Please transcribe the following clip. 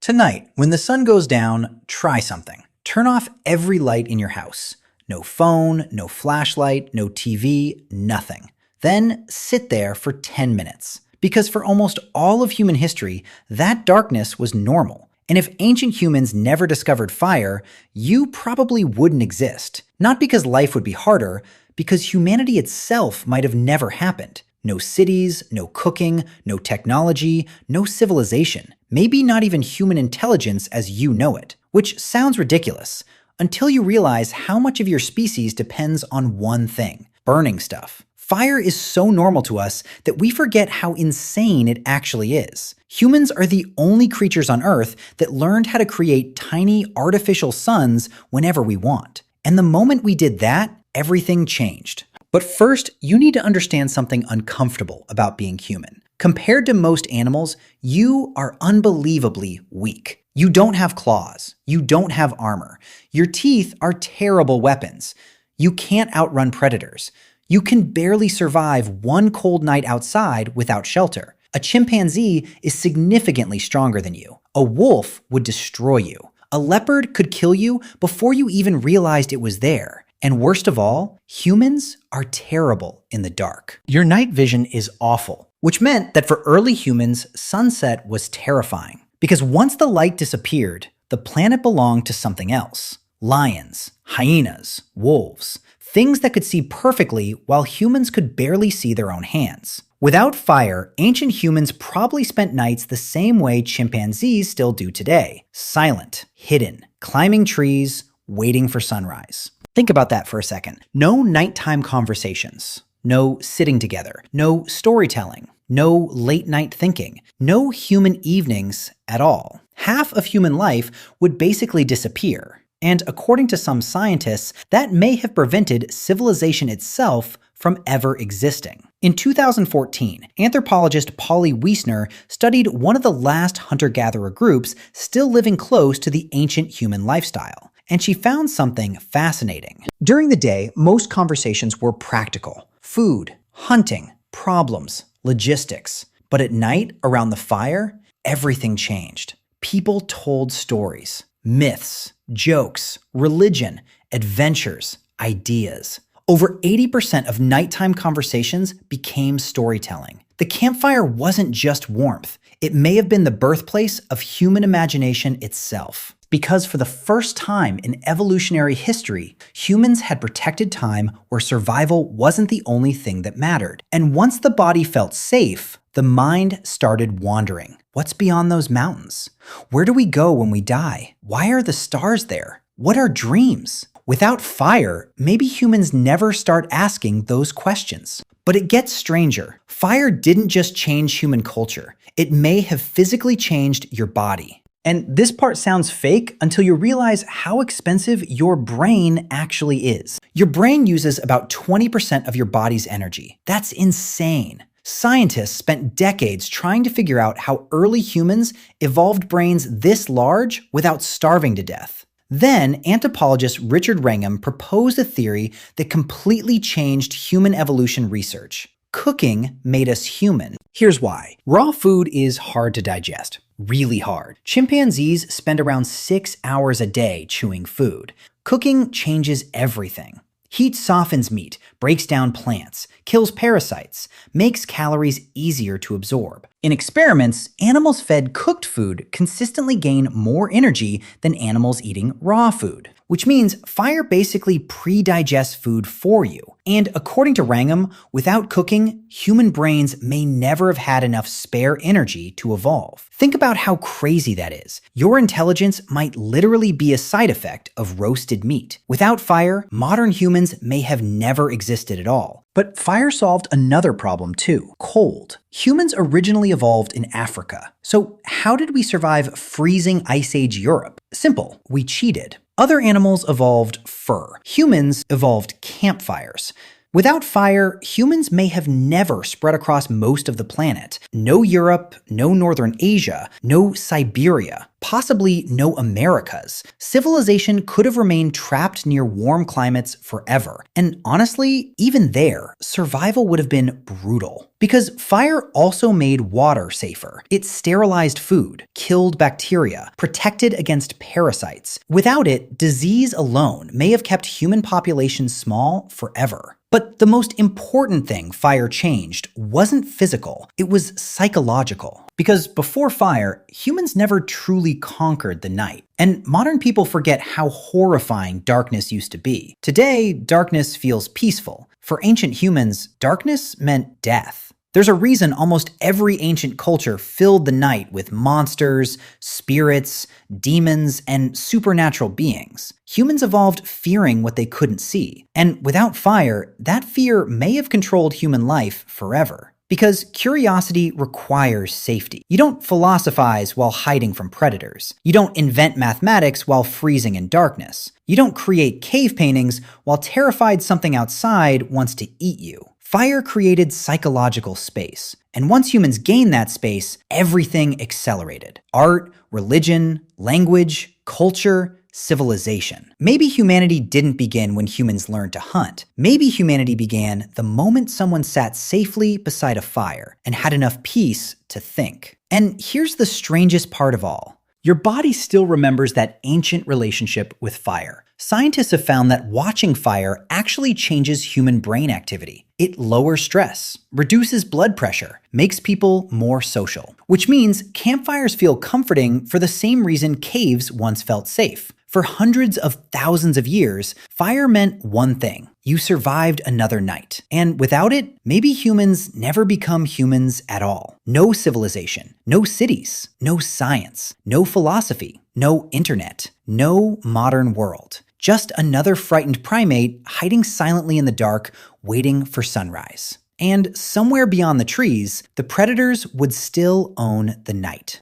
Tonight, when the sun goes down, try something. Turn off every light in your house. No phone, no flashlight, no TV, nothing. Then sit there for 10 minutes. Because for almost all of human history, that darkness was normal. And if ancient humans never discovered fire, you probably wouldn't exist. Not because life would be harder, because humanity itself might have never happened. No cities, no cooking, no technology, no civilization. Maybe not even human intelligence as you know it. Which sounds ridiculous, until you realize how much of your species depends on one thing: burning stuff. Fire is so normal to us that we forget how insane it actually is. Humans are the only creatures on Earth that learned how to create tiny artificial suns whenever we want. And the moment we did that, everything changed. But first, you need to understand something uncomfortable about being human. Compared to most animals, you are unbelievably weak. You don't have claws. You don't have armor. Your teeth are terrible weapons. You can't outrun predators. You can barely survive one cold night outside without shelter. A chimpanzee is significantly stronger than you. A wolf would destroy you. A leopard could kill you before you even realized it was there. And worst of all, humans are terrible in the dark. Your night vision is awful, which meant that for early humans, sunset was terrifying. Because once the light disappeared, the planet belonged to something else. Lions, hyenas, wolves, things that could see perfectly while humans could barely see their own hands. Without fire, ancient humans probably spent nights the same way chimpanzees still do today. Silent, hidden, climbing trees, waiting for sunrise. Think about that for a second. No nighttime conversations, no sitting together, no storytelling, no late night thinking, no human evenings at all. Half of human life would basically disappear. And according to some scientists, that may have prevented civilization itself from ever existing. In 2014, anthropologist Polly Wiesner studied one of the last hunter-gatherer groups still living close to the ancient human lifestyle. And she found something fascinating. During the day, most conversations were practical: food, hunting, problems, logistics. But at night, around the fire, everything changed. People told stories, myths, jokes, religion, adventures, ideas. Over 80% of nighttime conversations became storytelling. The campfire wasn't just warmth. It may have been the birthplace of human imagination itself. Because for the first time in evolutionary history, humans had protected time where survival wasn't the only thing that mattered. And once the body felt safe, the mind started wandering. What's beyond those mountains? Where do we go when we die? Why are the stars there? What are dreams? Without fire, maybe humans never start asking those questions. But it gets stranger. Fire didn't just change human culture. It may have physically changed your body. And this part sounds fake until you realize how expensive your brain actually is. Your brain uses about 20% of your body's energy. That's insane. Scientists spent decades trying to figure out how early humans evolved brains this large without starving to death. Then, anthropologist Richard Wrangham proposed a theory that completely changed human evolution research. Cooking made us human. Here's why. Raw food is hard to digest. Really hard. Chimpanzees spend around 6 hours a day chewing food. Cooking changes everything. Heat softens meat, breaks down plants, kills parasites, makes calories easier to absorb. In experiments, animals fed cooked food consistently gain more energy than animals eating raw food, which means fire basically pre-digests food for you. And according to Wrangham, without cooking, human brains may never have had enough spare energy to evolve. Think about how crazy that is. Your intelligence might literally be a side effect of roasted meat. Without fire, modern humans may have never existed at all. But fire solved another problem too: cold. Humans originally evolved in Africa. So how did we survive freezing Ice Age Europe? Simple, we cheated. Other animals evolved fur. Humans evolved campfires. Without fire, humans may have never spread across most of the planet. No Europe, no Northern Asia, no Siberia, possibly no Americas. Civilization could have remained trapped near warm climates forever. And honestly, even there, survival would have been brutal. Because fire also made water safer. It sterilized food, killed bacteria, protected against parasites. Without it, disease alone may have kept human populations small forever. But the most important thing fire changed wasn't physical, it was psychological. Because before fire, humans never truly conquered the night. And modern people forget how horrifying darkness used to be. Today, darkness feels peaceful. For ancient humans, darkness meant death. There's a reason almost every ancient culture filled the night with monsters, spirits, demons, and supernatural beings. Humans evolved fearing what they couldn't see. And without fire, that fear may have controlled human life forever. Because curiosity requires safety. You don't philosophize while hiding from predators. You don't invent mathematics while freezing in darkness. You don't create cave paintings while terrified something outside wants to eat you. Fire created psychological space. And once humans gained that space, everything accelerated. Art, religion, language, culture, civilization. Maybe humanity didn't begin when humans learned to hunt. Maybe humanity began the moment someone sat safely beside a fire and had enough peace to think. And here's the strangest part of all. Your body still remembers that ancient relationship with fire. Scientists have found that watching fire actually changes human brain activity. It lowers stress, reduces blood pressure, makes people more social. Which means campfires feel comforting for the same reason caves once felt safe. For hundreds of thousands of years, fire meant one thing. You survived another night. And without it, maybe humans never become humans at all. No civilization, no cities, no science, no philosophy, no internet, no modern world. Just another frightened primate hiding silently in the dark, waiting for sunrise. And somewhere beyond the trees, the predators would still own the night.